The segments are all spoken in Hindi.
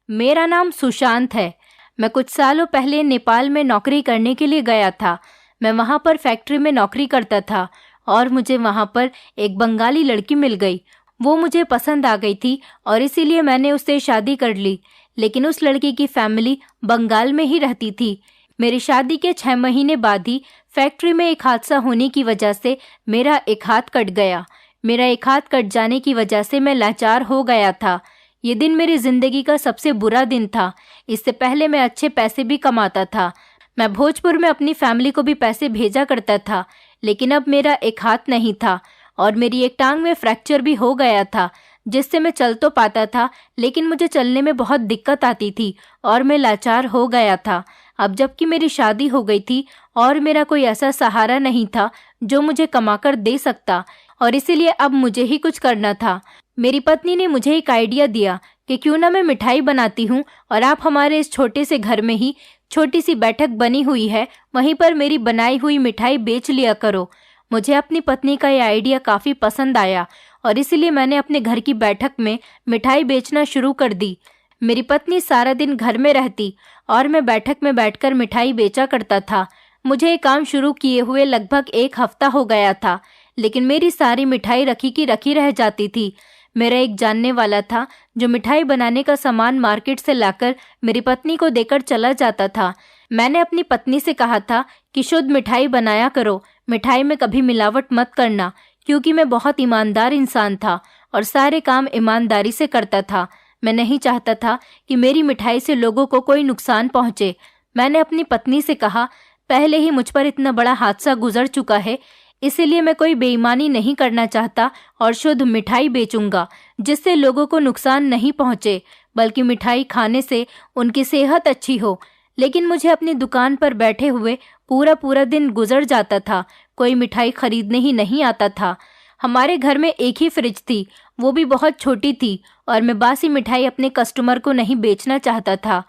मेरा नाम सुशांत है। मैं कुछ सालों पहले नेपाल में नौकरी करने के लिए गया था। मैं वहाँ पर फैक्ट्री में नौकरी करता था और मुझे वहाँ पर एक बंगाली लड़की मिल गई। वो मुझे पसंद आ गई थी और इसीलिए मैंने उससे शादी कर ली। लेकिन उस लड़की की फैमिली बंगाल में ही रहती थी। मेरी शादी के 6 महीने बाद ही फैक्ट्री में एक हादसा होने की वजह से मेरा एक हाथ कट गया। मेरा एक हाथ कट जाने की वजह से मैं लाचार हो गया था। ये दिन मेरी जिंदगी का सबसे बुरा दिन था। इससे पहले मैं अच्छे पैसे भी कमाता था। मैं भोजपुर में अपनी फैमिली को भी पैसे भेजा करता था। लेकिन अब मेरा एक हाथ नहीं था और मेरी एक टांग में फ्रैक्चर भी हो गया था, जिससे मैं चल तो पाता था लेकिन मुझे चलने में बहुत दिक्कत आती थी और मैं लाचार हो गया था। अब जबकि मेरी शादी हो गई थी और मेरा कोई ऐसा सहारा नहीं था जो मुझे कमाकर दे सकता, और इसीलिए अब मुझे ही कुछ करना था। मेरी पत्नी ने मुझे एक आइडिया दिया कि क्यों ना मैं मिठाई बनाती हूँ और आप हमारे इस छोटे से घर में ही छोटी सी बैठक बनी हुई है, वहीं पर मेरी बनाई हुई मिठाई बेच लिया करो। मुझे अपनी पत्नी का यह आइडिया काफ़ी पसंद आया और इसीलिए मैंने अपने घर की बैठक में मिठाई बेचना शुरू कर दी। मेरी पत्नी सारा दिन घर में रहती और मैं बैठक में बैठकर मिठाई बेचा करता था। मुझे ये काम शुरू किए हुए लगभग 1 हफ्ता हो गया था, लेकिन मेरी सारी मिठाई रखी की रखी रह जाती थी। मेरा एक जानने वाला था जो मिठाई बनाने का सामान मार्केट से लाकर मेरी पत्नी को देकर चला जाता था। मैंने अपनी पत्नी से कहा था कि शुद्ध मिठाई बनाया करो, मिठाई में कभी मिलावट मत करना, क्योंकि मैं बहुत ईमानदार इंसान था और सारे काम ईमानदारी से करता था। मैं नहीं चाहता था कि मेरी मिठाई से लोगों को कोई नुकसान पहुंचे। मैंने अपनी पत्नी से कहा, पहले ही मुझ पर इतना बड़ा हादसा गुजर चुका है, इसीलिए मैं कोई बेईमानी नहीं करना चाहता और शुद्ध मिठाई बेचूंगा जिससे लोगों को नुकसान नहीं पहुंचे, बल्कि मिठाई खाने से उनकी सेहत अच्छी हो। लेकिन मुझे अपनी दुकान पर बैठे हुए पूरा पूरा दिन गुजर जाता था, कोई मिठाई खरीदने ही नहीं आता था। हमारे घर में एक ही फ्रिज थी, वो भी बहुत छोटी थी, और मैं बासी मिठाई अपने कस्टमर को नहीं बेचना चाहता था।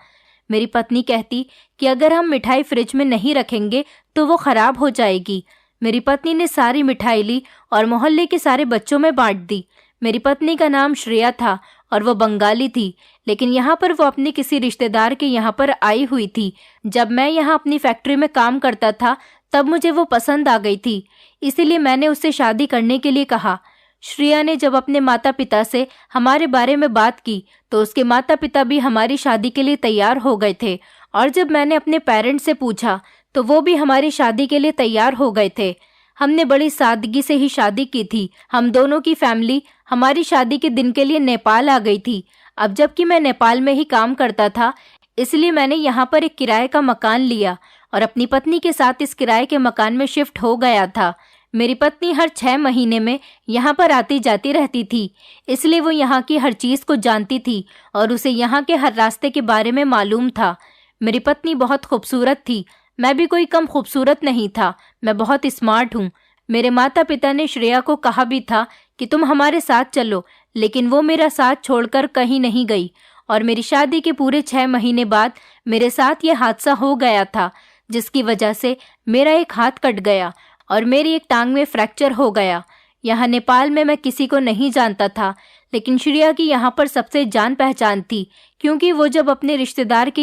मेरी पत्नी कहती कि अगर हम मिठाई फ्रिज में नहीं रखेंगे तो वो खराब हो जाएगी। मेरी पत्नी ने सारी मिठाई ली और मोहल्ले के सारे बच्चों में बांट दी। मेरी पत्नी का नाम श्रेया था और वो बंगाली थी, लेकिन यहाँ पर वो अपने किसी रिश्तेदार के यहाँ पर आई हुई थी। जब मैं यहाँ अपनी फैक्ट्री में काम करता था तब मुझे वो पसंद आ गई थी, इसीलिए मैंने उससे शादी करने के लिए कहा। श्रेया ने जब अपने माता पिता से हमारे बारे में बात की तो उसके माता पिता भी हमारी शादी के लिए तैयार हो गए थे, और जब मैंने अपने पेरेंट्स से पूछा तो वो भी हमारी शादी के लिए तैयार हो गए थे। हमने बड़ी सादगी से ही शादी की थी। हम दोनों की फैमिली हमारी शादी के दिन के लिए नेपाल आ गई थी। अब जबकि मैं नेपाल में ही काम करता था, इसलिए मैंने यहाँ पर एक किराए का मकान लिया और अपनी पत्नी के साथ इस किराए के मकान में शिफ्ट हो गया था। मेरी पत्नी हर 6 महीने में यहाँ पर आती जाती रहती थी, इसलिए वो यहाँ की हर चीज़ को जानती थी और उसे यहाँ के हर रास्ते के बारे में मालूम था। मेरी पत्नी बहुत खूबसूरत थी, मैं भी कोई कम खूबसूरत नहीं था। मैं बहुत स्मार्ट हूँ। मेरे माता पिता ने श्रेया को कहा भी था कि तुम हमारे साथ चलो, लेकिन वो मेरा साथ छोड़कर कहीं नहीं गई और मेरी शादी के पूरे 6 महीने बाद मेरे साथ ये हादसा हो गया था, जिसकी वजह से मेरा एक हाथ कट गया और मेरी एक टांग में फ्रैक्चर हो गया। यहाँ नेपाल में मैं किसी को नहीं जानता था, लेकिन श्रेया की यहाँ पर सबसे जान पहचान थी, क्योंकि वो जब अपने रिश्तेदार के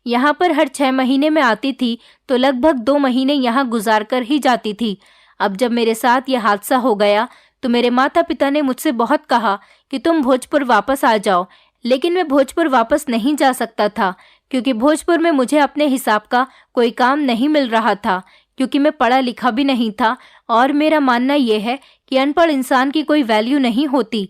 यहाँ पर हर 6 महीने में आती थी तो लगभग 2 महीने यहाँ गुजार कर ही जाती थी। अब जब मेरे साथ यह हादसा हो गया तो मेरे माता पिता ने मुझसे बहुत कहा कि तुम भोजपुर वापस आ जाओ, लेकिन मैं भोजपुर वापस नहीं जा सकता था, क्योंकि भोजपुर में मुझे अपने हिसाब का कोई काम नहीं मिल रहा था, क्योंकि मैं पढ़ा लिखा भी नहीं था और मेरा मानना यह है कि अनपढ़ इंसान की कोई वैल्यू नहीं होती।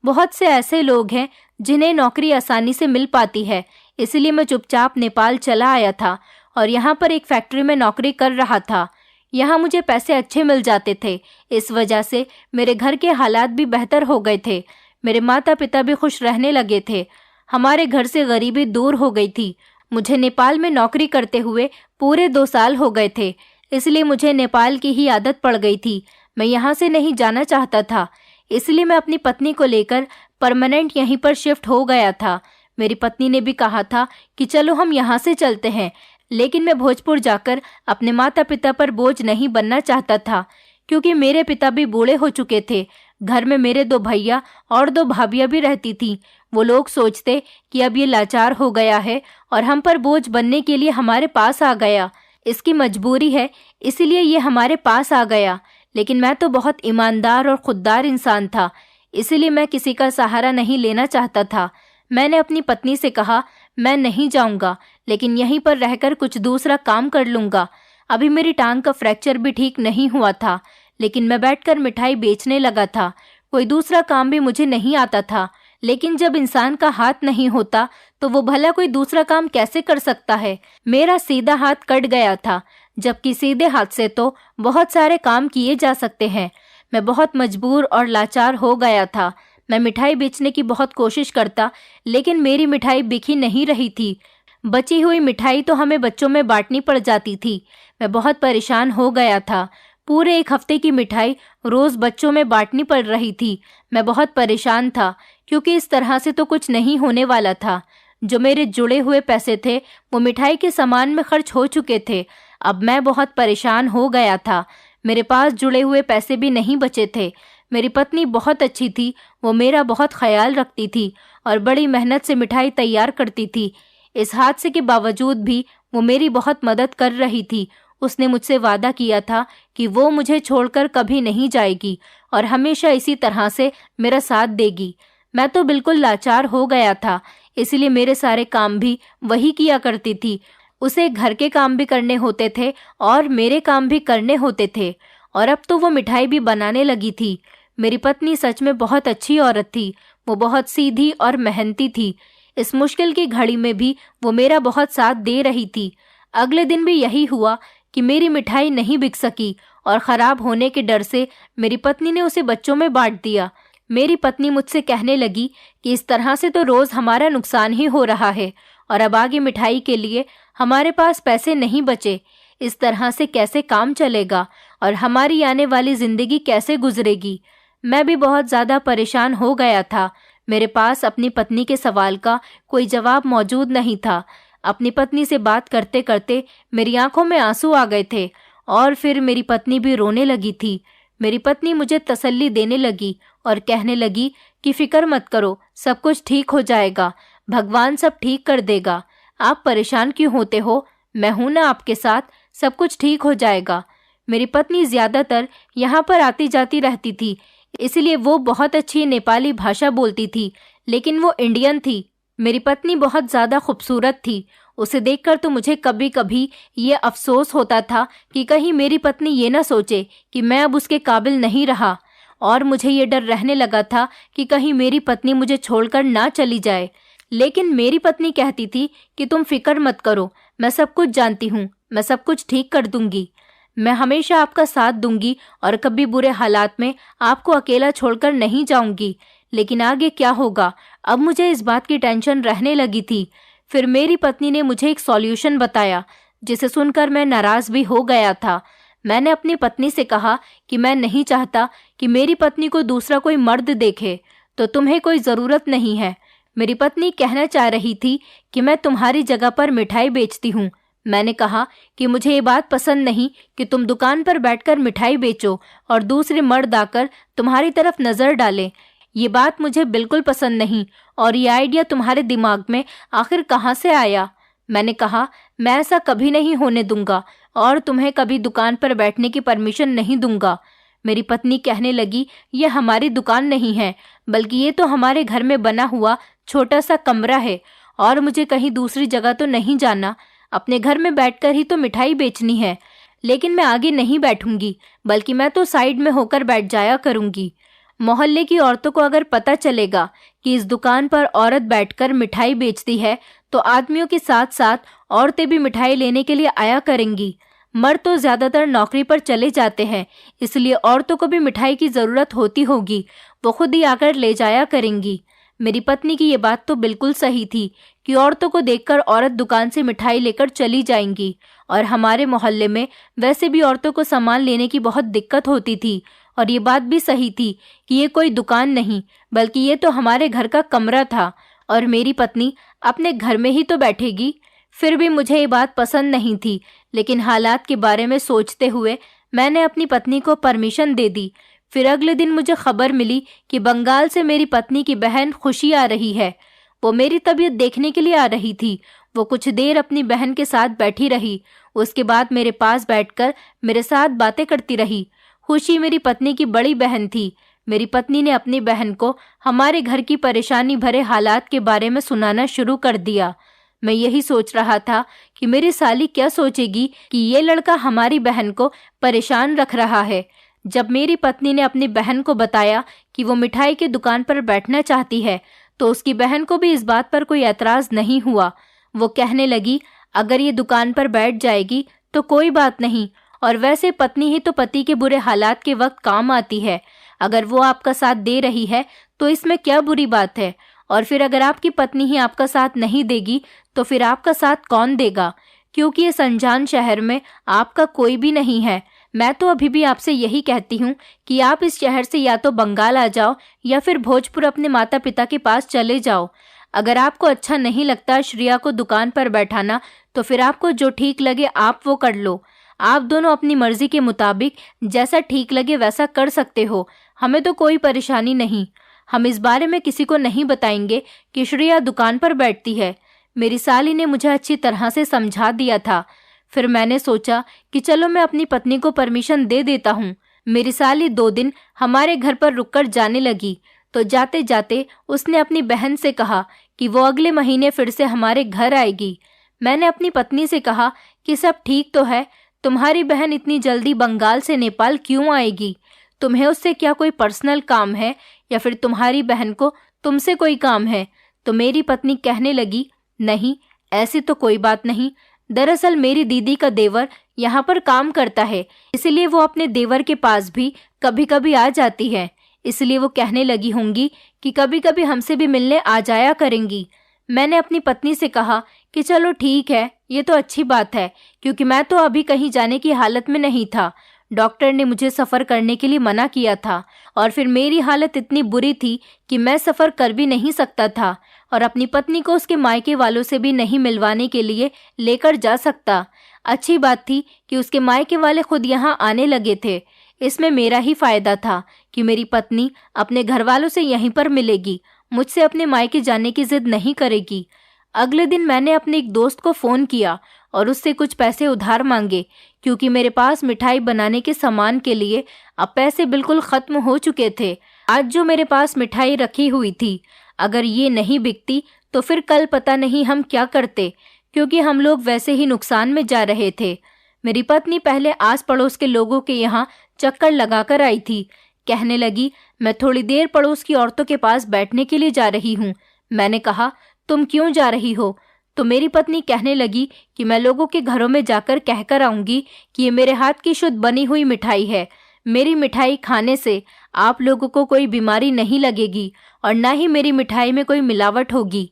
बहुत से ऐसे लोग हैं जिन्हें नौकरी आसानी से मिल पाती है, इसलिए मैं चुपचाप नेपाल चला आया था और यहाँ पर एक फैक्ट्री में नौकरी कर रहा था। यहाँ मुझे पैसे अच्छे मिल जाते थे, इस वजह से मेरे घर के हालात भी बेहतर हो गए थे। मेरे माता पिता भी खुश रहने लगे थे। हमारे घर से गरीबी दूर हो गई थी। मुझे नेपाल में नौकरी करते हुए पूरे 2 साल हो गए थे, इसलिए मुझे नेपाल की ही आदत पड़ गई थी। मैं यहाँ से नहीं जाना चाहता था, इसलिए मैं अपनी पत्नी को लेकर परमानेंट यहीं पर शिफ्ट हो गया था। मेरी पत्नी ने भी कहा था कि चलो हम यहाँ से चलते हैं, लेकिन मैं भोजपुर जाकर अपने माता पिता पर बोझ नहीं बनना चाहता था, क्योंकि मेरे पिता भी बूढ़े हो चुके थे। घर में मेरे 2 भैया और 2 भाभियां भी रहती थीं। वो लोग सोचते कि अब ये लाचार हो गया है और हम पर बोझ बनने के लिए हमारे पास आ गया। इसकी मजबूरी है, इसीलिए ये हमारे पास आ गया। लेकिन मैं तो बहुत ईमानदार और खुददार इंसान था, इसीलिए मैं किसी का सहारा नहीं लेना चाहता था। मैंने अपनी पत्नी से कहा, मैं नहीं जाऊंगा, लेकिन यहीं पर रहकर कुछ दूसरा काम कर लूंगा। अभी मेरी टांग का फ्रैक्चर भी ठीक नहीं हुआ था, लेकिन मैं बैठकर मिठाई बेचने लगा था। कोई दूसरा काम भी मुझे नहीं आता था, लेकिन जब इंसान का हाथ नहीं होता तो वो भला कोई दूसरा काम कैसे कर सकता है। मेरा सीधा हाथ कट गया था, जबकि सीधे हाथ से तो बहुत सारे काम किए जा सकते हैं। मैं बहुत मजबूर और लाचार हो गया था। मैं मिठाई बेचने की बहुत कोशिश करता, लेकिन मेरी मिठाई बिकी नहीं रही थी। बची हुई मिठाई तो हमें बच्चों में बांटनी पड़ जाती थी। मैं बहुत परेशान हो गया था। पूरे 1 हफ्ते की मिठाई रोज बच्चों में बांटनी पड़ रही थी। मैं बहुत परेशान था, क्योंकि इस तरह से तो कुछ नहीं होने वाला था। जो मेरे जुड़े हुए पैसे थे वो मिठाई के सामान में खर्च हो चुके थे। अब मैं बहुत परेशान हो गया था। मेरे पास जुड़े हुए पैसे भी नहीं बचे थे। मेरी पत्नी बहुत अच्छी थी, वो मेरा बहुत ख्याल रखती थी और बड़ी मेहनत से मिठाई तैयार करती थी। इस हादसे के बावजूद भी वो मेरी बहुत मदद कर रही थी। उसने मुझसे वादा किया था कि वो मुझे छोड़कर कभी नहीं जाएगी और हमेशा इसी तरह से मेरा साथ देगी। मैं तो बिल्कुल लाचार हो गया था, इसलिए मेरे सारे काम भी वही किया करती थी। उसे घर के काम भी करने होते थे और मेरे काम भी करने होते थे, और अब तो वो मिठाई भी बनाने लगी थी। मेरी पत्नी सच में बहुत अच्छी औरत थी। वो बहुत सीधी और मेहनती थी। इस मुश्किल की घड़ी में भी वो मेरा बहुत साथ दे रही थी। अगले दिन भी यही हुआ कि मेरी मिठाई नहीं बिक सकी और खराब होने के डर से मेरी पत्नी ने उसे बच्चों में बांट दिया। मेरी पत्नी मुझसे कहने लगी कि इस तरह से तो रोज हमारा नुकसान ही हो रहा है और अब आगे मिठाई के लिए हमारे पास पैसे नहीं बचे। इस तरह से कैसे काम चलेगा और हमारी आने वाली जिंदगी कैसे गुजरेगी। मैं भी बहुत ज्यादा परेशान हो गया था। मेरे पास अपनी पत्नी के सवाल का कोई जवाब मौजूद नहीं था। अपनी पत्नी से बात करते करते मेरी आंखों में आंसू आ गए थे और फिर मेरी पत्नी भी रोने लगी थी। मेरी पत्नी मुझे तसल्ली देने लगी और कहने लगी कि फिक्र मत करो, सब कुछ ठीक हो जाएगा, भगवान सब ठीक कर देगा। आप परेशान क्यों होते हो, मैं हूं ना आपके साथ, सब कुछ ठीक हो जाएगा। मेरी पत्नी ज्यादातर यहाँ पर आती जाती रहती थी, इसलिए वो बहुत अच्छी नेपाली भाषा बोलती थी, लेकिन वो इंडियन थी। मेरी पत्नी बहुत ज्यादा खूबसूरत थी। उसे देखकर तो मुझे कभी कभी ये अफसोस होता था कि कहीं मेरी पत्नी ये ना सोचे कि मैं अब उसके काबिल नहीं रहा, और मुझे ये डर रहने लगा था कि कहीं मेरी पत्नी मुझे छोड़कर ना चली जाए। लेकिन मेरी पत्नी कहती थी कि तुम फिक्र मत करो, मैं सब कुछ जानती हूँ, मैं सब कुछ ठीक कर दूंगी, मैं हमेशा आपका साथ दूंगी और कभी बुरे हालात में आपको अकेला छोड़कर नहीं जाऊंगी। लेकिन आगे क्या होगा, अब मुझे इस बात की टेंशन रहने लगी थी। फिर मेरी पत्नी ने मुझे एक सॉल्यूशन बताया, जिसे सुनकर मैं नाराज भी हो गया था। मैंने अपनी पत्नी से कहा कि मैं नहीं चाहता कि मेरी पत्नी को दूसरा कोई मर्द देखे, तो तुम्हें कोई ज़रूरत नहीं है। मेरी पत्नी कहना चाह रही थी कि मैं तुम्हारी जगह पर मिठाई बेचती हूँ। मैंने कहा कि मुझे ये बात पसंद नहीं कि तुम दुकान पर बैठकर मिठाई बेचो और दूसरे मर्द आकर तुम्हारी तरफ नज़र डालें। ये बात मुझे बिल्कुल पसंद नहीं, और ये आइडिया तुम्हारे दिमाग में आखिर कहाँ से आया। मैंने कहा, मैं ऐसा कभी नहीं होने दूंगा और तुम्हें कभी दुकान पर बैठने की परमिशन नहीं दूंगा। मेरी पत्नी कहने लगी, यह हमारी दुकान नहीं है, बल्कि ये तो हमारे घर में बना हुआ छोटा सा कमरा है, और मुझे कहीं दूसरी जगह तो नहीं जाना। अपने घर में बैठकर ही तो मिठाई बेचनी है। लेकिन मैं आगे नहीं बैठूंगी, बल्कि मैं तो साइड में होकर बैठ जाया करूंगी। मोहल्ले की औरतों को अगर पता चलेगा कि इस दुकान पर औरत बैठकर मिठाई बेचती है, तो आदमियों के साथ साथ औरतें भी मिठाई लेने के लिए आया करेंगी। मर्द तो ज्यादातर नौकरी पर चले जाते हैं, इसलिए औरतों को भी मिठाई की जरूरत होती होगी, वो खुद ही आकर ले जाया करेंगी। मेरी पत्नी की ये बात तो बिल्कुल सही थी कि औरतों को देखकर औरत दुकान से मिठाई लेकर चली जाएंगी, और हमारे मोहल्ले में वैसे भी औरतों को सामान लेने की बहुत दिक्कत होती थी। और ये बात भी सही थी कि ये कोई दुकान नहीं, बल्कि ये तो हमारे घर का कमरा था, और मेरी पत्नी अपने घर में ही तो बैठेगी। फिर भी मुझे ये बात पसंद नहीं थी, लेकिन हालात के बारे में सोचते हुए मैंने अपनी पत्नी को परमिशन दे दी। फिर अगले दिन मुझे खबर मिली कि बंगाल से मेरी पत्नी की बहन खुशी आ रही है। वो मेरी तबीयत देखने के लिए आ रही थी। वो कुछ देर अपनी बहन के साथ बैठी रही। उसके बाद मेरे पास बैठकर मेरे साथ बातें करती रही। खुशी मेरी पत्नी की बड़ी बहन थी। मेरी पत्नी ने अपनी बहन को हमारे घर की परेशानी भरे हालात के बारे में सुनाना शुरू कर दिया। मैं यही सोच रहा था कि मेरी साली क्या सोचेगी कि ये लड़का हमारी बहन को परेशान रख रहा है। जब मेरी पत्नी ने अपनी बहन को बताया कि वो मिठाई की दुकान पर बैठना चाहती है, तो उसकी बहन को भी इस बात पर कोई एतराज नहीं हुआ। वो कहने लगी, अगर ये दुकान पर बैठ जाएगी तो कोई बात नहीं, और वैसे पत्नी ही तो पति के बुरे हालात के वक्त काम आती है। अगर वो आपका साथ दे रही है तो इसमें क्या बुरी बात है। और फिर अगर आपकी पत्नी ही आपका साथ नहीं देगी तो फिर आपका साथ कौन देगा, क्योंकि इस अनजान शहर में आपका कोई भी नहीं है। मैं तो अभी भी आपसे यही कहती हूँ कि आप इस शहर से या तो बंगाल आ जाओ या फिर भोजपुर अपने माता पिता के पास चले जाओ। अगर आपको अच्छा नहीं लगता श्रेया को दुकान पर बैठाना, तो फिर आपको जो ठीक लगे आप वो कर लो। आप दोनों अपनी मर्जी के मुताबिक जैसा ठीक लगे वैसा कर सकते हो। हमें तो कोई परेशानी नहीं। हम इस बारे में किसी को नहीं बताएंगे कि श्रेया दुकान पर बैठती है। मेरी साली ने मुझे अच्छी तरह से समझा दिया था। फिर मैंने सोचा कि चलो मैं अपनी पत्नी को परमिशन दे देता हूँ। मेरी साली 2 दिन हमारे घर पर रुककर जाने लगी, तो जाते जाते उसने अपनी बहन से कहा कि वो अगले महीने फिर से हमारे घर आएगी। मैंने अपनी पत्नी से कहा कि सब ठीक तो है, तुम्हारी बहन इतनी जल्दी बंगाल से नेपाल क्यों आएगी? तुम्हें उससे क्या कोई पर्सनल काम है या फिर तुम्हारी बहन को तुमसे कोई काम है? तो मेरी पत्नी कहने लगी, नहीं, ऐसी तो कोई बात नहीं। दरअसल मेरी दीदी का देवर यहाँ पर काम करता है, इसलिए वो अपने देवर के पास भी कभी कभी आ जाती है। इसलिए वो कहने लगी होंगी कि कभी कभी हमसे भी मिलने आ जाया करेंगी। मैंने अपनी पत्नी से कहा कि चलो ठीक है, ये तो अच्छी बात है, क्योंकि मैं तो अभी कहीं जाने की हालत में नहीं था। डॉक्टर ने मुझे सफ़र करने के लिए मना किया था, और फिर मेरी हालत इतनी बुरी थी कि मैं सफ़र कर भी नहीं सकता था और अपनी पत्नी को उसके मायके वालों से भी नहीं मिलवाने के लिए लेकर जा सकता। अच्छी बात थी कि उसके मायके वाले खुद यहाँ आने लगे थे। इसमें मेरा ही फायदा था कि मेरी पत्नी अपने घर वालों से यहीं पर मिलेगी, मुझसे अपने मायके जाने की जिद नहीं करेगी। अगले दिन मैंने अपने एक दोस्त को फ़ोन किया और उससे कुछ पैसे उधार मांगे, क्योंकि मेरे पास मिठाई बनाने के सामान के लिए अब पैसे बिल्कुल ख़त्म हो चुके थे। आज जो मेरे पास मिठाई रखी हुई थी, अगर ये नहीं बिकती तो फिर कल पता नहीं हम क्या करते, क्योंकि हम लोग वैसे ही नुकसान में जा रहे थे। मेरी पत्नी पहले आस पड़ोस के लोगों के यहाँ चक्कर लगाकर आई थी। कहने लगी, मैं थोड़ी देर पड़ोस की औरतों के पास बैठने के लिए जा रही हूँ। मैंने कहा, तुम क्यों जा रही हो? तो मेरी पत्नी कहने लगी कि मैं लोगों के घरों में जाकर कहकर आऊँगी कि ये मेरे हाथ की शुद्ध बनी हुई मिठाई है। मेरी मिठाई खाने से आप लोगों को कोई बीमारी नहीं लगेगी और ना ही मेरी मिठाई में कोई मिलावट होगी।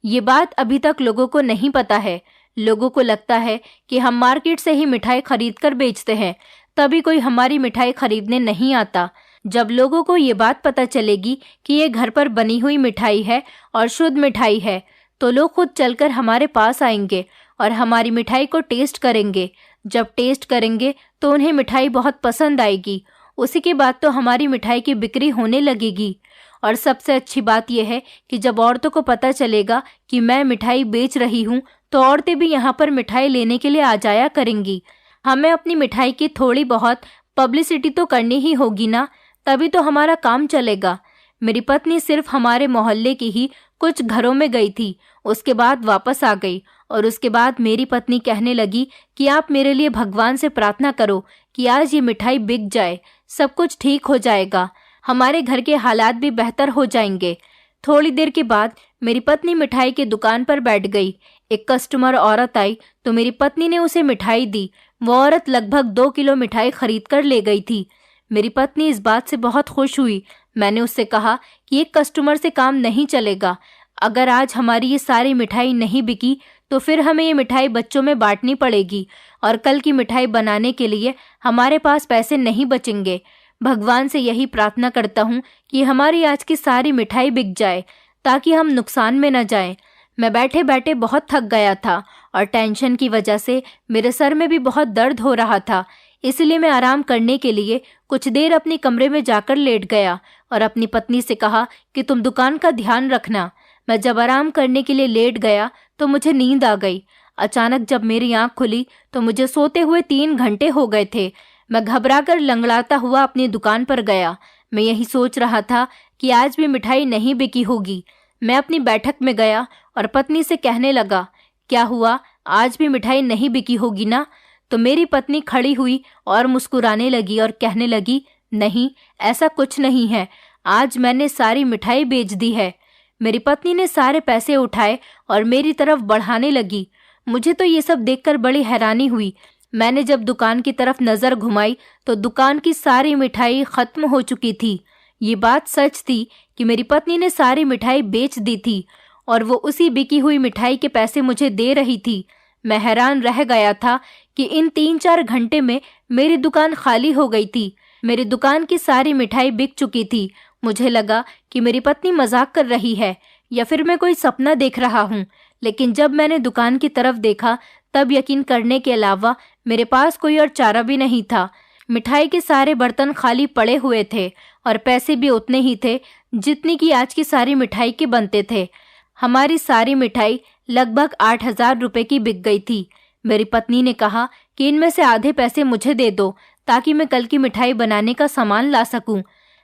ये बात अभी तक लोगों को नहीं पता है। लोगों को लगता है कि हम मार्केट से ही मिठाई खरीद कर बेचते हैं, तभी कोई हमारी मिठाई खरीदने नहीं आता। जब लोगों को ये बात पता चलेगी कि ये घर पर बनी हुई मिठाई है और शुद्ध मिठाई है, तो लोग खुद चलकर हमारे पास आएंगे और हमारी मिठाई को टेस्ट करेंगे। जब टेस्ट करेंगे तो उन्हें मिठाई बहुत पसंद आएगी। उसी के बाद तो हमारी मिठाई की बिक्री होने लगेगी। और सबसे अच्छी बात यह है कि जब औरतों को पता चलेगा कि मैं मिठाई बेच रही हूँ, तो औरतें भी यहाँ पर मिठाई लेने के लिए आ जाया करेंगी। हमें अपनी मिठाई की थोड़ी बहुत पब्लिसिटी तो करनी ही होगी ना, तभी तो हमारा काम चलेगा। मेरी पत्नी सिर्फ हमारे मोहल्ले की ही कुछ घरों में गई थी, उसके बाद वापस आ गई। और उसके बाद मेरी पत्नी कहने लगी कि आप मेरे लिए भगवान से प्रार्थना करो कि आज ये मिठाई बिक जाए, सब कुछ ठीक हो जाएगा, हमारे घर के हालात भी बेहतर हो जाएंगे। थोड़ी देर के बाद मेरी पत्नी मिठाई की दुकान पर बैठ गई। एक कस्टमर औरत आई तो मेरी पत्नी ने उसे मिठाई दी। वो औरत लगभग 2 किलो मिठाई खरीद कर ले गई थी। मेरी पत्नी इस बात से बहुत खुश हुई। मैंने उससे कहा कि एक कस्टमर से काम नहीं चलेगा। अगर आज हमारी ये सारी मिठाई नहीं बिकी तो फिर हमें ये मिठाई बच्चों में बांटनी पड़ेगी और कल की मिठाई बनाने के लिए हमारे पास पैसे नहीं बचेंगे। भगवान से यही प्रार्थना करता हूँ कि हमारी आज की सारी मिठाई बिक जाए ताकि हम नुकसान में न जाएं। मैं बैठे बैठे बहुत थक गया था और टेंशन की वजह से मेरे सर में भी बहुत दर्द हो रहा था। इसलिए मैं आराम करने के लिए कुछ देर अपने कमरे में जाकर लेट गया और अपनी पत्नी से कहा कि तुम दुकान का ध्यान रखना। मैं जब आराम करने के लिए लेट गया तो मुझे नींद आ गई। अचानक जब मेरी आंख खुली तो मुझे सोते हुए 3 घंटे हो गए थे। मैं घबराकर लंगड़ाता हुआ अपनी दुकान पर गया। मैं यही सोच रहा था कि आज भी मिठाई नहीं बिकी होगी। मैं अपनी बैठक में गया और पत्नी से कहने लगा, क्या हुआ, आज भी मिठाई नहीं बिकी होगी ना? तो मेरी पत्नी खड़ी हुई और मुस्कुराने लगी और कहने लगी, नहीं, ऐसा कुछ नहीं है, आज मैंने सारी मिठाई बेच दी है। मेरी पत्नी ने सारे पैसे उठाए और मेरी तरफ बढ़ाने लगी। मुझे तो ये सब देखकर बड़ी हैरानी हुई। मैंने जब दुकान की तरफ नजर घुमाई तो दुकान की सारी मिठाई खत्म हो चुकी थी। ये बात सच थी कि मेरी पत्नी ने सारी मिठाई बेच दी थी और वो उसी बिकी हुई मिठाई के पैसे मुझे दे रही थी। मैं हैरान रह गया था कि इन 3-4 घंटे में मेरी दुकान खाली हो गई थी। मेरी दुकान की सारी मिठाई बिक चुकी थी। मुझे लगा कि मेरी पत्नी मजाक कर रही है या फिर मैं कोई सपना देख रहा हूँ। लेकिन जब मैंने दुकान की तरफ देखा तब यकीन करने के अलावा मेरे पास कोई और चारा भी नहीं था। मिठाई के सारे बर्तन खाली पड़े हुए थे और पैसे भी उतने ही थे जितनी की आज की सारी मिठाई के बनते थे। हमारी सारी मिठाई लगभग 8,000 रुपए की बिक गई थी। मेरी पत्नी ने कहा कि इनमें से आधे पैसे मुझे दे दो ताकि मैं कल की मिठाई बनाने का सामान ला सकूं।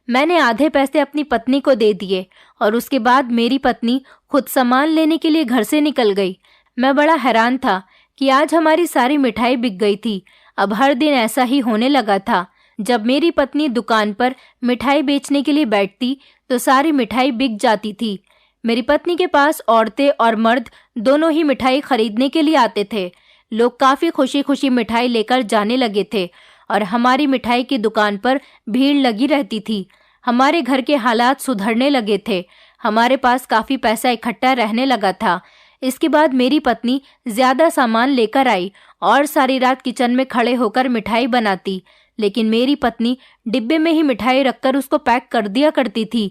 मैंने आधे पैसे अपनी पत्नी को दे दिए और उसके बाद मेरी पत्नी खुद सामान लेने के लिए घर से निकल गई। मैं बड़ा हैरान था कि आज हमारी सारी मिठाई बिक गई थी। अब हर दिन ऐसा ही होने लगा था। जब मेरी पत्नी दुकान पर मिठाई बेचने के लिए बैठती तो सारी मिठाई बिक जाती थी। मेरी पत्नी के पास औरतें और मर्द दोनों ही मिठाई खरीदने के लिए आते थे। लोग काफी खुशी खुशी मिठाई लेकर जाने लगे थे और हमारी मिठाई की दुकान पर भीड़ लगी रहती थी। हमारे घर के हालात सुधरने लगे थे। हमारे पास काफी पैसा इकट्ठा रहने लगा था। इसके बाद मेरी पत्नी ज्यादा सामान लेकर आई और सारी रात किचन में खड़े होकर मिठाई बनाती। लेकिन मेरी पत्नी डिब्बे में ही मिठाई रखकर उसको पैक कर दिया करती थी।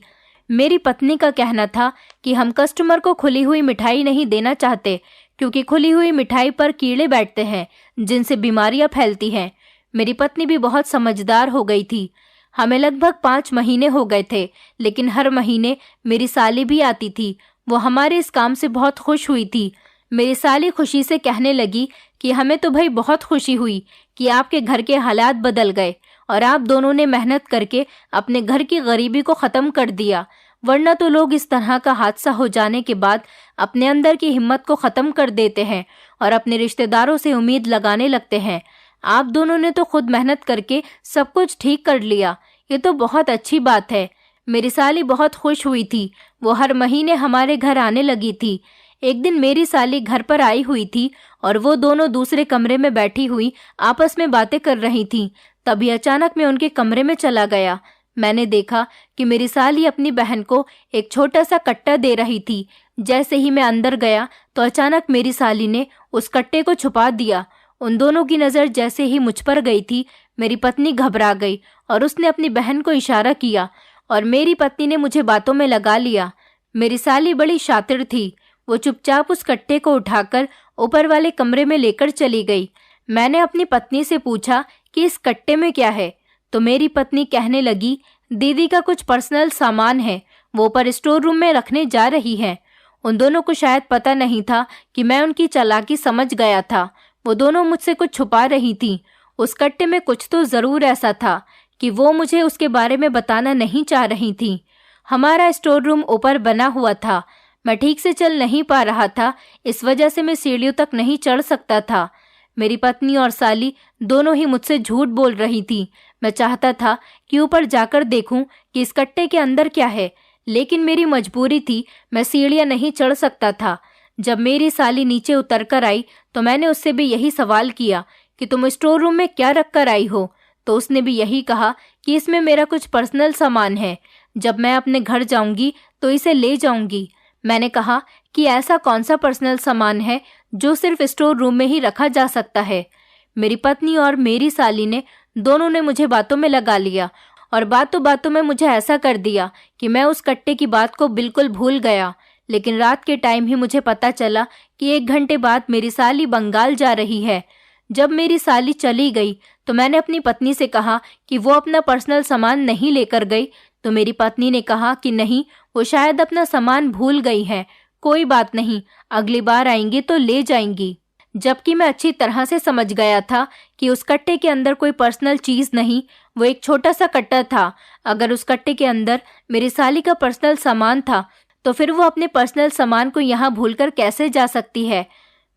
मेरी पत्नी का कहना था कि हम कस्टमर को खुली हुई मिठाई नहीं देना चाहते क्योंकि खुली हुई मिठाई पर कीड़े बैठते हैं जिनसे बीमारियां फैलती हैं। मेरी पत्नी भी बहुत समझदार हो गई थी। हमें लगभग 5 महीने हो गए थे, लेकिन हर महीने मेरी साली भी आती थी। वो हमारे इस काम से बहुत खुश हुई थी। मेरी साली खुशी से कहने लगी कि हमें तो भाई बहुत खुशी हुई कि आपके घर के हालात बदल गए और आप दोनों ने मेहनत करके अपने घर की गरीबी को ख़त्म कर दिया, वरना तो लोग इस तरह का हादसा हो जाने के बाद अपने अंदर की हिम्मत को ख़त्म कर देते हैं और अपने रिश्तेदारों से उम्मीद लगाने लगते हैं। आप दोनों ने तो खुद मेहनत करके सब कुछ ठीक कर लिया, ये तो बहुत अच्छी बात है। मेरी साली बहुत खुश हुई थी। वो हर महीने हमारे घर आने लगी थी। एक दिन मेरी साली घर पर आई हुई थी और वो दोनों दूसरे कमरे में बैठी हुई आपस में बातें कर रही थीं। तभी अचानक मैं उनके कमरे में चला गया। मैंने देखा कि मेरी साली अपनी बहन को एक छोटा सा कट्टा दे रही थी। जैसे ही मैं अंदर गया तो अचानक मेरी साली ने उस कट्टे को छुपा दिया। उन दोनों की नज़र जैसे ही मुझ पर गई थी, मेरी पत्नी घबरा गई और उसने अपनी बहन को इशारा किया और मेरी पत्नी ने मुझे बातों में लगा लिया। मेरी साली बड़ी शातिर थी। वो चुपचाप उस कट्टे को उठाकर ऊपर वाले कमरे में लेकर चली गई। मैंने अपनी पत्नी से पूछा कि इस कट्टे में क्या है, तो मेरी पत्नी कहने लगी, दीदी का कुछ पर्सनल सामान है, वो ऊपर स्टोर रूम में रखने जा रही है। उन दोनों को शायद पता नहीं था कि मैं उनकी चालाकी समझ गया था। वो दोनों मुझसे कुछ छुपा रही थीं। उस कट्टे में कुछ तो ज़रूर ऐसा था कि वो मुझे उसके बारे में बताना नहीं चाह रही थीं। हमारा स्टोर रूम ऊपर बना हुआ था। मैं ठीक से चल नहीं पा रहा था, इस वजह से मैं सीढ़ियों तक नहीं चढ़ सकता था। मेरी पत्नी और साली दोनों ही मुझसे झूठ बोल रही थी। मैं चाहता था कि ऊपर जाकर देखूं कि इस कट्टे के अंदर क्या है, लेकिन मेरी मजबूरी थी, मैं सीढ़ियां नहीं चढ़ सकता था। जब मेरी साली नीचे उतर कर आई तो मैंने उससे भी यही सवाल किया कि तुम स्टोर रूम में क्या रख कर आई हो, तो उसने भी यही कहा कि इसमें मेरा कुछ पर्सनल सामान है, जब मैं अपने घर जाऊंगी तो इसे ले जाऊंगी। मैंने कहा कि ऐसा कौन सा पर्सनल सामान है जो सिर्फ स्टोर रूम में ही रखा जा सकता है। मेरी पत्नी और मेरी साली ने दोनों ने मुझे बातों में लगा लिया और बातों बातों में मुझे ऐसा कर दिया कि मैं उस कट्टे की बात को बिल्कुल भूल गया। लेकिन रात के टाइम ही मुझे पता चला कि 1 घंटे बाद मेरी साली बंगाल जा रही है। जब मेरी साली चली गई तो मैंने अपनी पत्नी से कहा कि वो अपना पर्सनल सामान नहीं लेकर गई, तो मेरी पत्नी ने कहा कि नहीं, वो शायद अपना सामान भूल गई है, कोई बात नहीं, अगली बार आएंगी तो ले जाएंगी। जबकि मैं अच्छी तरह से समझ गया था कि उस कट्टे के अंदर कोई पर्सनल चीज नहीं, वो एक छोटा सा कट्टा था। अगर उस कट्टे के अंदर मेरी साली का पर्सनल सामान था तो फिर वो अपने पर्सनल सामान को यहाँ भूलकर कैसे जा सकती है।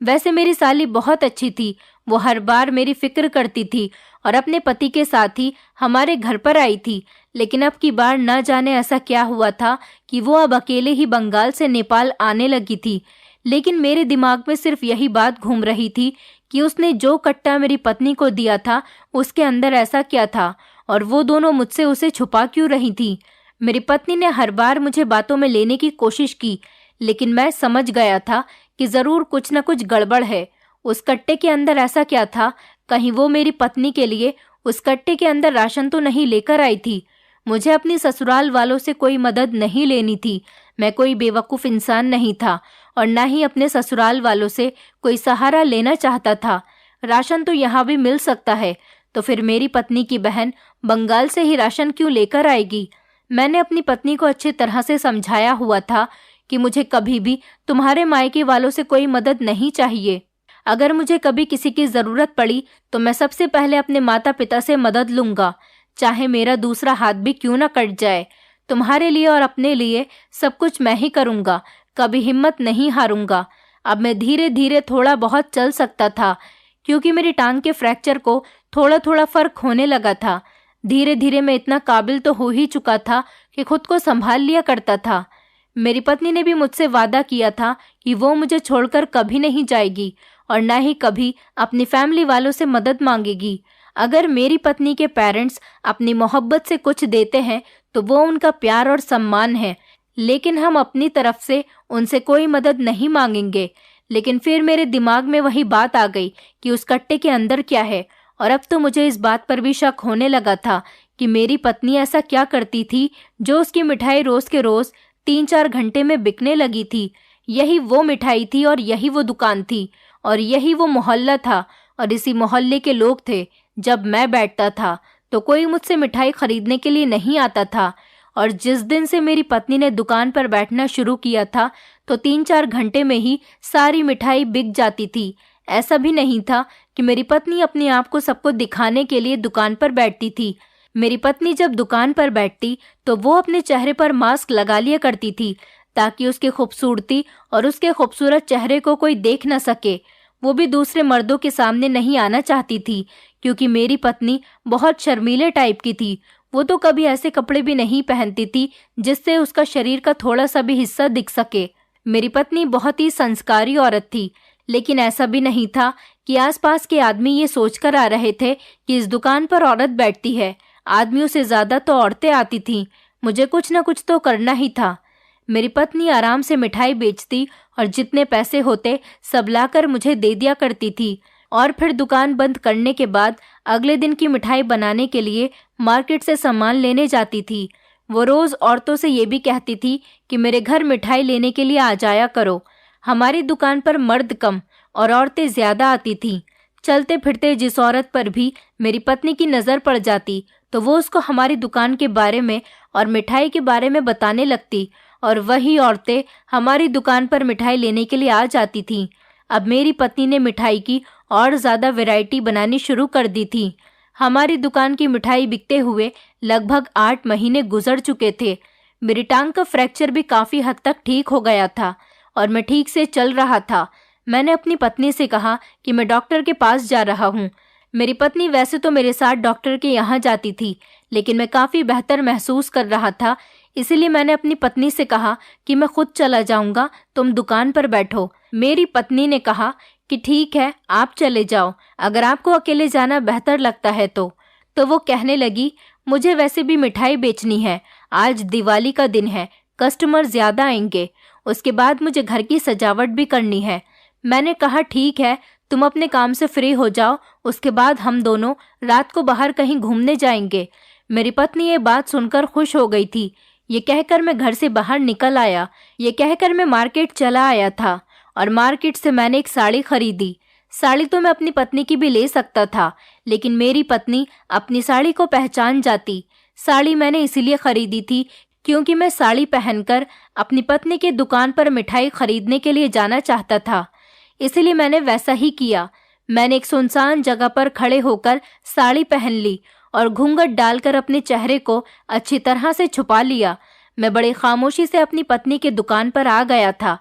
वैसे मेरी साली बहुत अच्छी थी, वो हर बार मेरी फिक्र करती थी और अपने पति के साथ ही हमारे घर पर आई थी। लेकिन अब की बार न जाने ऐसा क्या हुआ था कि वो अब अकेले ही बंगाल से नेपाल आने लगी थी। लेकिन मेरे दिमाग में सिर्फ यही बात घूम रही थी कि उसने जो कट्टा मेरी पत्नी को दिया था उसके अंदर ऐसा क्या था और वो दोनों मुझसे उसे छुपा क्यों रही थी। मेरी पत्नी ने हर बार मुझे बातों में लेने की कोशिश की, लेकिन मैं समझ गया था कि जरूर कुछ न कुछ गड़बड़ है। उस कट्टे के अंदर ऐसा क्या था? कहीं वो मेरी पत्नी के लिए उस कट्टे के अंदर राशन तो नहीं लेकर आई थी। मुझे अपनी ससुराल वालों से कोई मदद नहीं लेनी थी। मैं कोई बेवकूफ़ इंसान नहीं था और न ही अपने ससुराल वालों से कोई सहारा लेना चाहता था। राशन तो यहाँ भी मिल सकता है, तो फिर मेरी पत्नी की बहन बंगाल से ही राशन क्यों लेकर आएगी? मैंने अपनी पत्नी को अच्छी तरह से समझाया हुआ था कि मुझे कभी भी तुम्हारे मायके वालों से कोई मदद नहीं चाहिए। अगर मुझे कभी किसी की ज़रूरत पड़ी तो मैं सबसे पहले अपने माता पिता से मदद लूँगा, चाहे मेरा दूसरा हाथ भी क्यों न कट जाए। तुम्हारे लिए और अपने लिए सब कुछ मैं ही करूँगा, कभी हिम्मत नहीं हारूंगा। अब मैं धीरे धीरे थोड़ा बहुत चल सकता था, क्योंकि मेरी टांग के फ्रैक्चर को थोड़ा थोड़ा फर्क होने लगा था। धीरे धीरे मैं इतना काबिल तो हो ही चुका था कि खुद को संभाल लिया करता था। मेरी पत्नी ने भी मुझसे वादा किया था कि वो मुझे छोड़कर कभी नहीं जाएगी और न ही कभी अपनी फैमिली वालों से मदद मांगेगी। अगर मेरी पत्नी के पेरेंट्स अपनी मोहब्बत से कुछ देते हैं तो वो उनका प्यार और सम्मान है, लेकिन हम अपनी तरफ से उनसे कोई मदद नहीं मांगेंगे। लेकिन फिर मेरे दिमाग में वही बात आ गई कि उस कट्टे के अंदर क्या है, और अब तो मुझे इस बात पर भी शक होने लगा था कि मेरी पत्नी ऐसा क्या करती थी जो उसकी मिठाई रोज के रोज 3-4 घंटे में बिकने लगी थी। यही वो मिठाई थी और यही वो दुकान थी और यही वो मोहल्ला था और इसी मोहल्ले के लोग थे। जब मैं बैठता था तो कोई मुझसे मिठाई खरीदने के लिए नहीं आता था, और जिस दिन से मेरी पत्नी ने दुकान पर बैठना शुरू किया था तो 3-4 घंटे में ही सारी मिठाई बिक जाती थी। ऐसा भी नहीं था कि मेरी पत्नी अपने आप को सबको दिखाने के लिए दुकान पर बैठती थी। मेरी पत्नी जब दुकान पर बैठती तो वो अपने चेहरे पर मास्क लगा लिया करती थी ताकि उसकी खूबसूरती और उसके खूबसूरत चेहरे को कोई देख न सके। वो भी दूसरे मर्दों के सामने नहीं आना चाहती थी, क्योंकि मेरी पत्नी बहुत शर्मीले टाइप की थी। वो तो कभी ऐसे कपड़े भी नहीं पहनती थी जिससे उसका शरीर का थोड़ा सा भी हिस्सा दिख सके। मेरी पत्नी बहुत ही संस्कारी औरत थी, लेकिन ऐसा भी नहीं था कि आसपास के आदमी ये सोचकर आ रहे थे कि इस दुकान पर औरत बैठती है। आदमियों से ज्यादा तो औरतें आती थीं। मुझे कुछ न कुछ तो करना ही था। मेरी पत्नी आराम से मिठाई बेचती और जितने पैसे होते सब लाकर मुझे दे दिया करती थी, और फिर दुकान बंद करने के बाद अगले दिन की मिठाई बनाने के लिए मार्केट से सामान लेने जाती थी। वो रोज औरतों से ये भी कहती थी कि मेरे घर मिठाई लेने के लिए आ जाया करो। हमारी दुकान पर मर्द कम और औरतें ज्यादा आती थीं। चलते फिरते जिस औरत पर भी मेरी पत्नी की नज़र पड़ जाती तो वो उसको हमारी दुकान के बारे में और मिठाई के बारे में बताने लगती, और वही औरतें हमारी दुकान पर मिठाई लेने के लिए आ जाती थीं। अब मेरी पत्नी ने मिठाई की और ज़्यादा वैरायटी बनानी शुरू कर दी थी। हमारी दुकान की मिठाई बिकते हुए लगभग 8 महीने गुजर चुके थे। मेरी टांग का फ्रैक्चर भी काफ़ी हद तक ठीक हो गया था और मैं ठीक से चल रहा था। मैंने अपनी पत्नी से कहा कि मैं डॉक्टर के पास जा रहा हूँ। मेरी पत्नी वैसे तो मेरे साथ डॉक्टर के यहाँ जाती थी, लेकिन मैं काफ़ी बेहतर महसूस कर रहा था, इसलिए मैंने अपनी पत्नी से कहा कि मैं खुद चला जाऊंगा, तुम दुकान पर बैठो। मेरी पत्नी ने कहा कि ठीक है, आप चले जाओ, अगर आपको अकेले जाना बेहतर लगता है तो वो कहने लगी, मुझे वैसे भी मिठाई बेचनी है, आज दिवाली का दिन है, कस्टमर ज़्यादा आएंगे, उसके बाद मुझे घर की सजावट भी करनी है। मैंने कहा ठीक है, तुम अपने काम से फ्री हो जाओ, उसके बाद हम दोनों रात को बाहर कहीं घूमने जाएंगे। मेरी पत्नी ये बात सुनकर खुश हो गई थी। ये कहकर मैं घर से बाहर निकल आया। ये कहकर मैं मार्केट चला आया था और मार्केट से मैंने एक साड़ी खरीदी। साड़ी तो मैं अपनी पत्नी की भी ले सकता था, लेकिन मेरी पत्नी अपनी साड़ी को पहचान जाती। साड़ी मैंने इसीलिए खरीदी थी क्योंकि मैं साड़ी पहनकर अपनी पत्नी की दुकान पर मिठाई खरीदने के लिए जाना चाहता था। इसीलिए मैंने वैसा ही किया। मैंने एक सुनसान जगह पर खड़े होकर साड़ी पहन ली और घूंघट डालकर अपने चेहरे को अच्छी तरह से छुपा लिया। मैं बड़ी खामोशी से अपनी पत्नी की दुकान पर आ गया था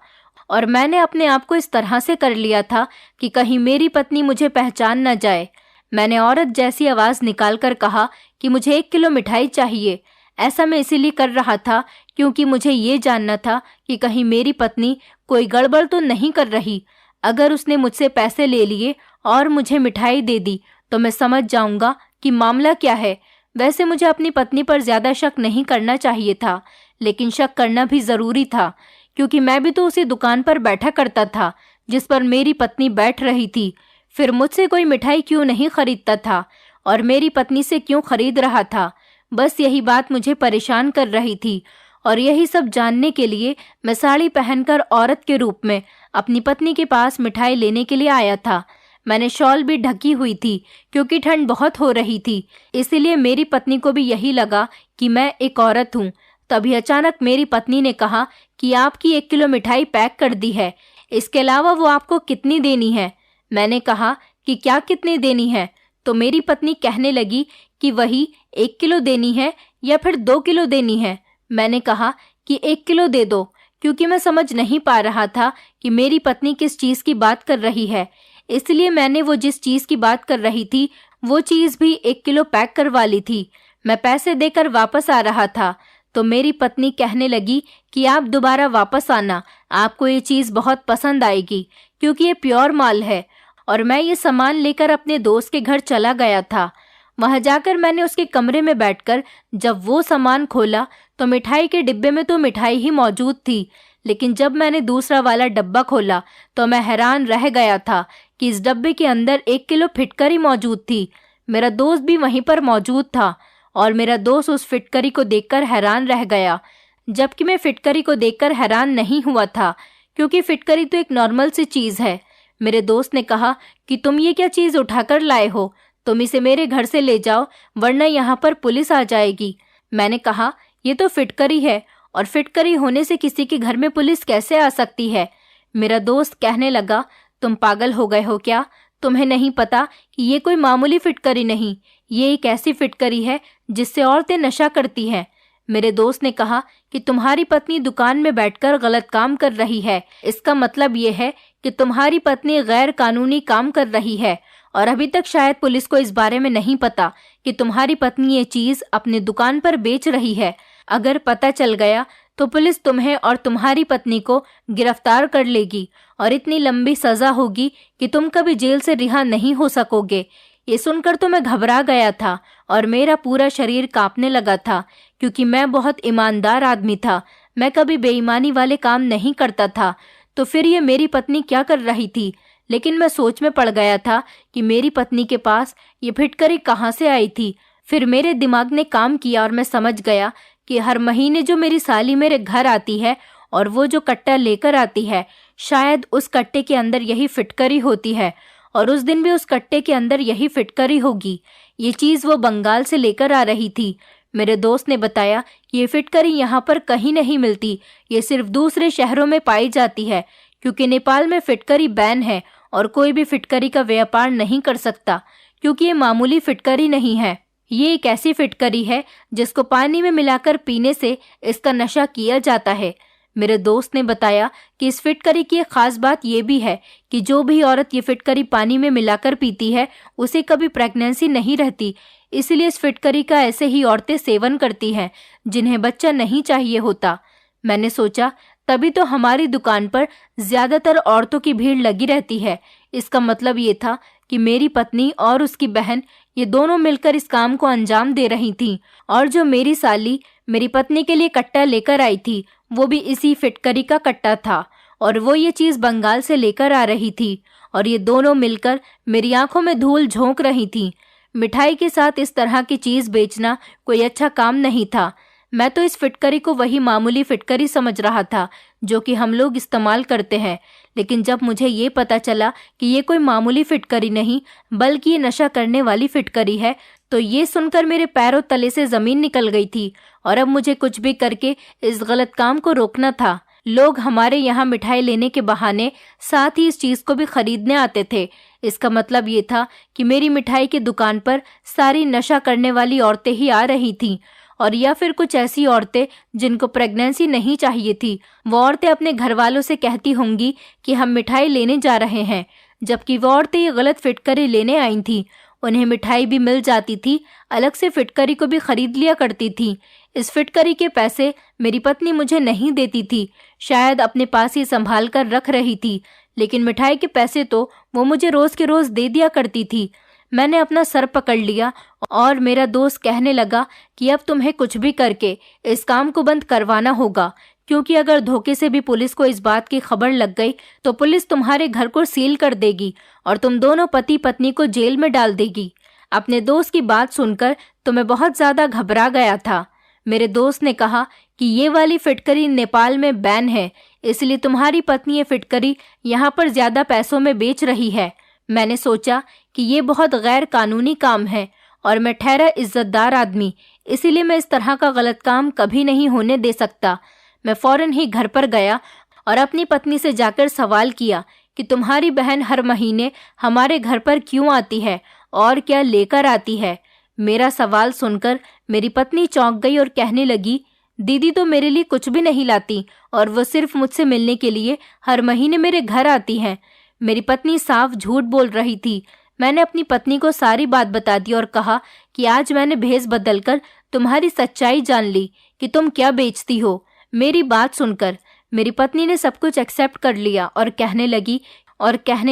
और मैंने अपने आप को इस तरह से कर लिया था कि कहीं मेरी पत्नी मुझे पहचान न जाए। मैंने औरत जैसी आवाज निकालकर कहा कि मुझे 1 किलो मिठाई चाहिए। ऐसा मैं इसीलिए कर रहा था क्योंकि मुझे ये जानना था कि कहीं मेरी पत्नी कोई गड़बड़ तो नहीं कर रही। अगर उसने मुझसे पैसे ले लिए और मुझे मिठाई दे दी तो मैं समझ जाऊंगा कि मामला क्या है। वैसे मुझे अपनी पत्नी पर ज्यादा शक नहीं करना चाहिए था, लेकिन शक करना भी जरूरी था क्योंकि मैं भी तो उसी दुकान पर बैठा करता था जिस पर मेरी पत्नी बैठ रही थी। फिर मुझसे कोई मिठाई क्यों नहीं खरीदता था और मेरी पत्नी से क्यों खरीद रहा था? बस यही बात मुझे परेशान कर रही थी और यही सब जानने के लिए मैं साड़ी पहनकर औरत के रूप में अपनी पत्नी के पास मिठाई लेने के लिए आया था। मैंने शॉल भी ढकी हुई थी क्योंकि ठंड बहुत हो रही थी, इसीलिए मेरी पत्नी को भी यही लगा कि मैं एक औरत हूँ। तभी अचानक मेरी पत्नी ने कहा कि आपकी 1 किलो मिठाई पैक कर दी है, इसके अलावा वो आपको कितनी देनी है? मैंने कहा कि क्या कितनी देनी है? तो मेरी पत्नी कहने लगी कि वही 1 किलो देनी है या फिर 2 किलो देनी है। मैंने कहा कि 1 किलो दे दो, क्योंकि मैं समझ नहीं पा रहा था कि मेरी पत्नी किस चीज़ की बात कर रही है। इसलिए मैंने वो जिस चीज़ की बात कर रही थी वो चीज़ भी 1 किलो पैक करवा ली थी। मैं पैसे देकर वापस आ रहा था तो मेरी पत्नी कहने लगी कि आप दोबारा वापस आना, आपको ये चीज़ बहुत पसंद आएगी क्योंकि ये प्योर माल है। और मैं ये सामान लेकर अपने दोस्त के घर चला गया था। वहां जाकर मैंने उसके कमरे में बैठकर जब वो सामान खोला तो मिठाई के डिब्बे में तो मिठाई ही मौजूद थी, लेकिन जब मैंने दूसरा वाला डब्बा खोला तो मैं हैरान रह गया था कि इस डब्बे के अंदर 1 किलो फिटकरी मौजूद थी। मेरा दोस्त भी वहीं पर मौजूद था और मेरा दोस्त उस फिटकरी को देखकर हैरान रह गया, जबकि मैं फिटकरी को देखकर हैरान नहीं हुआ था क्योंकि फिटकरी तो एक नॉर्मल सी चीज़ है। मेरे दोस्त ने कहा कि तुम ये क्या चीज़ उठाकर लाए हो, तुम इसे मेरे घर से ले जाओ वरना यहाँ पर पुलिस आ जाएगी। मैंने कहा ये तो फिटकरी है और फिटकरी होने से किसी के घर में पुलिस कैसे आ सकती है? मेरा दोस्त कहने लगा तुम पागल हो गए हो क्या? तुम्हें नहीं पता कि ये कोई मामूली फिटकरी नहीं, ये एक ऐसी फिटकरी है जिससे औरतें नशा करती हैं। मेरे दोस्त ने कहा कि तुम्हारी पत्नी दुकान में बैठकर गलत काम कर रही है, इसका मतलब ये है कि तुम्हारी पत्नी गैर कानूनी काम कर रही है और अभी तक शायद पुलिस को इस बारे में नहीं पता कि तुम्हारी पत्नी ये चीज़ अपनी दुकान पर बेच रही है। अगर पता चल गया तो पुलिस तुम्हें और तुम्हारी पत्नी को गिरफ्तार कर लेगी और इतनी लंबी सजा होगी कि तुम कभी जेल से रिहा नहीं हो सकोगे। ये सुनकर तो मैं घबरा गया था और मेरा पूरा शरीर कांपने लगा था क्योंकि मैं बहुत ईमानदार आदमी था, मैं कभी बेईमानी वाले काम नहीं करता था। तो फिर ये मेरी पत्नी क्या कर रही थी? लेकिन मैं सोच में पड़ गया था कि मेरी पत्नी के पास ये फिटकरी कहाँ से आई थी। फिर मेरे दिमाग ने काम किया और मैं समझ गया कि हर महीने जो मेरी साली मेरे घर आती है और वो जो कट्टा लेकर आती है, शायद उस कट्टे के अंदर यही फिटकरी होती है और उस दिन भी उस कट्टे के अंदर यही फिटकरी होगी। ये चीज़ वो बंगाल से लेकर आ रही थी। मेरे दोस्त ने बताया कि ये फिटकरी यहाँ पर कहीं नहीं मिलती, ये सिर्फ दूसरे शहरों में पाई जाती है क्योंकि नेपाल में फिटकरी बैन है और कोई भी फिटकरी का व्यापार नहीं कर सकता क्योंकि ये मामूली फिटकरी नहीं है। ये एक ऐसी फिटकरी है जिसको पानी में मिलाकर पीने से इसका नशा किया जाता है। मेरे दोस्त ने बताया कि इस फिटकरी की एक खास बात ये भी है कि जो भी औरत ये फिटकरी पानी में मिलाकर पीती है उसे कभी प्रेगनेंसी नहीं रहती, इसलिए इस फिटकरी का ऐसे ही औरतें सेवन करती हैं जिन्हें बच्चा नहीं चाहिए होता। मैंने सोचा तभी तो हमारी दुकान पर ज्यादातर औरतों की भीड़ लगी रहती है। इसका मतलब ये था कि मेरी पत्नी और उसकी बहन ये दोनों मिलकर इस काम को अंजाम दे रही थीं और जो मेरी साली मेरी पत्नी के लिए कट्टा लेकर आई थी वो भी इसी फिटकरी का कट्टा था और वो ये चीज़ बंगाल से लेकर आ रही थी और ये दोनों मिलकर मेरी आंखों में धूल झोंक रही थीं। मिठाई के साथ इस तरह की चीज़ बेचना कोई अच्छा काम नहीं था। मैं तो इस फिटकरी को वही मामूली फिटकरी समझ रहा था जो कि हम लोग इस्तेमाल करते हैं। लेकिन जब मुझे ये पता चला कि ये कोई मामूली फिटकरी नहीं बल्कि ये नशा करने वाली फिटकरी है, तो ये सुनकर मेरे पैरों तले से ज़मीन निकल गई थी और अब मुझे कुछ भी करके इस गलत काम को रोकना था। लोग हमारे यहाँ मिठाई लेने के बहाने साथ ही इस चीज़ को भी खरीदने आते थे। इसका मतलब ये था कि मेरी मिठाई की दुकान पर सारी नशा करने वाली औरतें ही आ रही थीं, और या फिर कुछ ऐसी औरतें जिनको प्रेगनेंसी नहीं चाहिए थी। वो औरतें अपने घर वालों से कहती होंगी कि हम मिठाई लेने जा रहे हैं, जबकि वो औरतें ये गलत फिटकरी लेने आई थीं। उन्हें मिठाई भी मिल जाती थी, अलग से फिटकरी को भी खरीद लिया करती थी। इस फिटकरी के पैसे मेरी पत्नी मुझे नहीं देती थी, शायद अपने पास ही संभाल कर रख रही थी, लेकिन मिठाई के पैसे तो वो मुझे रोज के रोज दे दिया करती थी। मैंने अपना सर पकड़ लिया और मेरा दोस्त कहने लगा कि अब तुम्हें कुछ भी करके इस काम को बंद करवाना होगा, क्योंकि अगर धोखे से भी पुलिस को इस बात की खबर लग गई तो पुलिस तुम्हारे घर को सील कर देगी और तुम दोनों पति पत्नी को जेल में डाल देगी। अपने दोस्त की बात सुनकर तो मैं बहुत ज्यादा घबरा गया था। मेरे दोस्त ने कहा कि ये वाली फिटकरी नेपाल में बैन है, इसलिए तुम्हारी पत्नी ये फिटकरी यहाँ पर ज्यादा पैसों में बेच रही है। मैंने सोचा कि ये बहुत गैर कानूनी काम है और मैं ठहरा इज्जतदार आदमी, इसीलिए मैं इस तरह का गलत काम कभी नहीं होने दे सकता। मैं फौरन ही घर पर गया और अपनी पत्नी से जाकर सवाल किया कि तुम्हारी बहन हर महीने हमारे घर पर क्यों आती है और क्या लेकर आती है। मेरा सवाल सुनकर मेरी पत्नी चौंक गई और कहने लगी, दीदी तो मेरे लिए कुछ भी नहीं लाती और वो सिर्फ मुझसे मिलने के लिए हर महीने मेरे घर आती हैं। मेरी पत्नी साफ झूठ बोल रही थी। मैंने अपनी पत्नी को सारी बात बता दी और कहा कि आज मैंने भेस बदलकर तुम्हारी सच्चाई जान ली कि तुम क्या बेचती हो। मेरी बात सुनकर मेरी पत्नी ने सब कुछ एक्सेप्ट कर लिया और कहने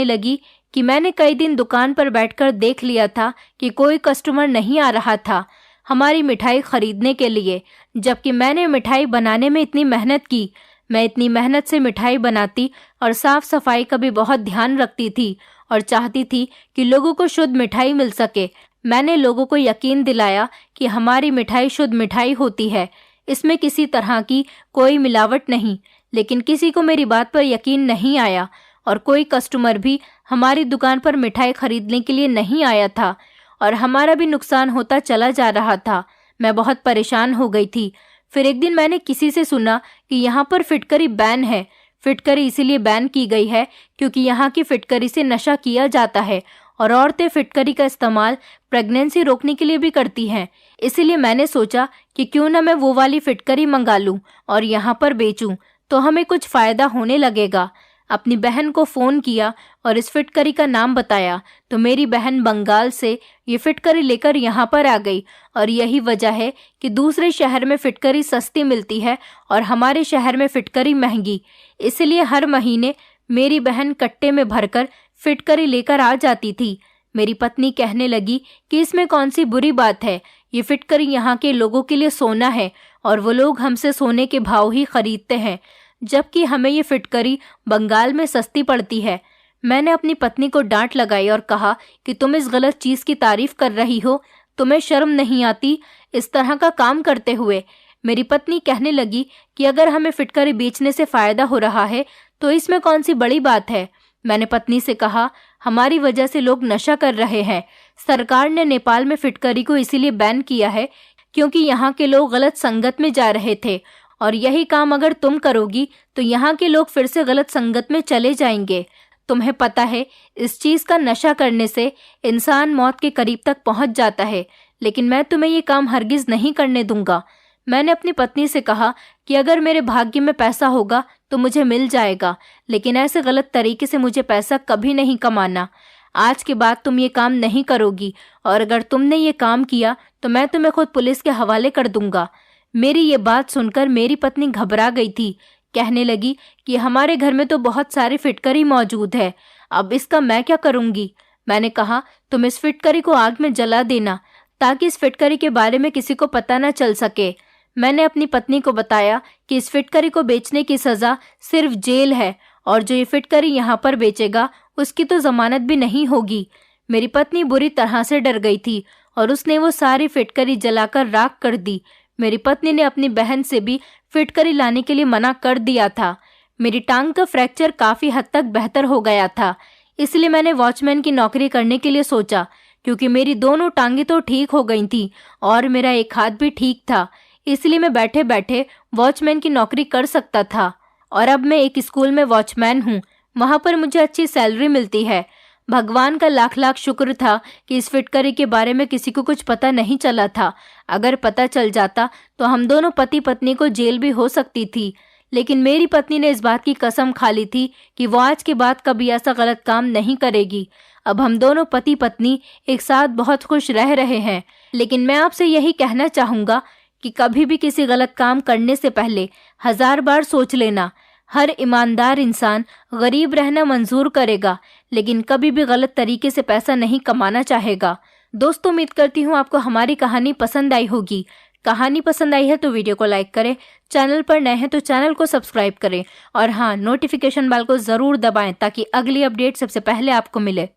लगी कि मैंने कई दिन दुकान पर बैठकर देख लिया था कि कोई कस्टमर नहीं आ रहा था हमारी मिठाई खरीदने के लिए, जबकि मैंने मिठाई बनाने में इतनी मेहनत की। मैं इतनी मेहनत से मिठाई बनाती और साफ सफाई का भी बहुत ध्यान रखती थी और चाहती थी कि लोगों को शुद्ध मिठाई मिल सके। मैंने लोगों को यकीन दिलाया कि हमारी मिठाई शुद्ध मिठाई होती है, इसमें किसी तरह की कोई मिलावट नहीं। लेकिन किसी को मेरी बात पर यकीन नहीं आया और कोई कस्टमर भी हमारी दुकान पर मिठाई खरीदने के लिए नहीं आया था और हमारा भी नुकसान होता चला जा रहा था। मैं बहुत परेशान हो गई थी। फिर एक दिन मैंने किसी से सुना कि यहाँ पर फिटकरी बैन है। फिटकरी इसीलिए बैन की गई है क्योंकि यहाँ की फिटकरी से नशा किया जाता है और औरतें फिटकरी का इस्तेमाल प्रेगनेंसी रोकने के लिए भी करती हैं। इसीलिए मैंने सोचा कि क्यों ना मैं वो वाली फिटकरी मंगा लूं और यहाँ पर बेचूं, तो हमें कुछ फायदा होने लगेगा। अपनी बहन को फ़ोन किया और इस फिटकरी का नाम बताया तो मेरी बहन बंगाल से ये फिटकरी लेकर यहाँ पर आ गई और यही वजह है कि दूसरे शहर में फिटकरी सस्ती मिलती है और हमारे शहर में फिटकरी महंगी। इसलिए हर महीने मेरी बहन कट्टे में भरकर फिटकरी लेकर आ जाती थी। मेरी पत्नी कहने लगी कि इसमें कौन सी बुरी बात है, ये फिटकरी यहाँ के लोगों के लिए सोना है और वो लोग हमसे सोने के भाव ही खरीदते हैं, जबकि हमें ये फिटकरी बंगाल में सस्ती पड़ती है। मैंने अपनी पत्नी को डांट लगाई और कहा कि तुम इस गलत चीज़ की तारीफ कर रही हो, तुम्हें शर्म नहीं आती इस तरह का काम करते हुए। मेरी पत्नी कहने लगी कि अगर हमें फिटकरी बेचने से फ़ायदा हो रहा है तो इसमें कौन सी बड़ी बात है। मैंने पत्नी से कहा, हमारी वजह से लोग नशा कर रहे हैं। सरकार ने नेपाल में फिटकरी को इसीलिए बैन किया है क्योंकि यहाँ के लोग गलत संगत में जा रहे थे और यही काम अगर तुम करोगी तो यहाँ के लोग फिर से गलत संगत में चले जाएंगे। तुम्हें पता है इस चीज़ का नशा करने से इंसान मौत के करीब तक पहुँच जाता है, लेकिन मैं तुम्हें ये काम हरगिज़ नहीं करने दूंगा। मैंने अपनी पत्नी से कहा कि अगर मेरे भाग्य में पैसा होगा तो मुझे मिल जाएगा, लेकिन ऐसे गलत तरीके से मुझे पैसा कभी नहीं कमाना। आज के बाद तुम ये काम नहीं करोगी और अगर तुमने ये काम किया तो मैं तुम्हें खुद पुलिस के हवाले कर दूंगा। मेरी ये बात सुनकर मेरी पत्नी घबरा गई थी। कहने लगी कि हमारे घर में तो बहुत सारी फिटकरी मौजूद है, अब इसका मैं क्या करूंगी। मैंने कहा, तुम इस फिटकरी को आग में जला देना ताकि इस फिटकरी के बारे में किसी को पता न चल सके। मैंने अपनी पत्नी को बताया कि इस फिटकरी को बेचने की सज़ा सिर्फ जेल है और जो ये फिटकरी यहाँ पर बेचेगा उसकी तो जमानत भी नहीं होगी। मेरी पत्नी बुरी तरह से डर गई थी और उसने वो सारी फिटकरी जलाकर राख कर दी। मेरी पत्नी ने अपनी बहन से भी फिटकरी लाने के लिए मना कर दिया था। मेरी टांग का फ्रैक्चर काफ़ी हद तक बेहतर हो गया था, इसलिए मैंने वॉचमैन की नौकरी करने के लिए सोचा, क्योंकि मेरी दोनों टांगें तो ठीक हो गई थी और मेरा एक हाथ भी ठीक था। इसलिए मैं बैठे बैठे वॉचमैन की नौकरी कर सकता था। और अब मैं एक स्कूल में वॉचमैन हूँ। वहाँ पर मुझे अच्छी सैलरी मिलती है। भगवान का लाख लाख शुक्र था कि इस फिटकरी के बारे में किसी को कुछ पता नहीं चला था। अगर पता चल जाता तो हम दोनों पति पत्नी को जेल भी हो सकती थी। लेकिन मेरी पत्नी ने इस बात की कसम खा ली थी कि वो आज के बाद कभी ऐसा गलत काम नहीं करेगी। अब हम दोनों पति पत्नी एक साथ बहुत खुश रह रहे हैं। लेकिन मैं आपसे यही कहना चाहूँगा कि कभी भी किसी गलत काम करने से पहले 1000 बार सोच लेना। हर ईमानदार इंसान गरीब रहना मंजूर करेगा, लेकिन कभी भी गलत तरीके से पैसा नहीं कमाना चाहेगा। दोस्तों, उम्मीद करती हूँ आपको हमारी कहानी पसंद आई होगी। कहानी पसंद आई है तो वीडियो को लाइक करें, चैनल पर नए हैं तो चैनल को सब्सक्राइब करें और हाँ, नोटिफिकेशन बेल को ज़रूर दबाएं ताकि अगली अपडेट सबसे पहले आपको मिले।